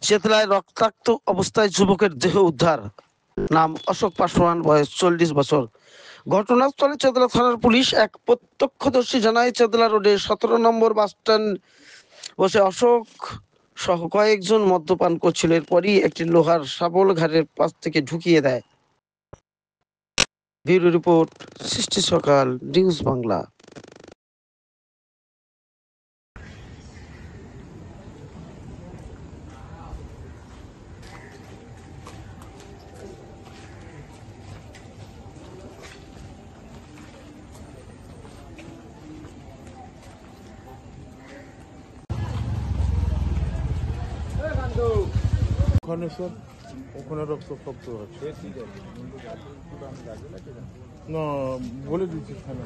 চেতলায় রক্তাক্ত অবস্থায় যুবকের দেহ উদ্ধার। নাম অশোক পাসওয়ান, বয়স 40 বছর। ঘটনাস্থলে চেতলা থানার পুলিশ। এক প্রত্যক্ষদর্শী জানায়, চেতলা রোডে 17 নম্বর বাস স্ট্যান্ড বসে অশোক সহ কয়েকজন মদ্যপান করছিল। এরপরই একটি লোহার শাবল ঘাড়ের পাশ থেকে ঢুকিয়ে দেয়। ব্যুরো রিপোর্ট, সৃষ্টি সকাল, নিউজ বাংলা। ওখানে স্যার, ওখানে রক্তাক্ত আছে না, বলে দিচ্ছি থানা।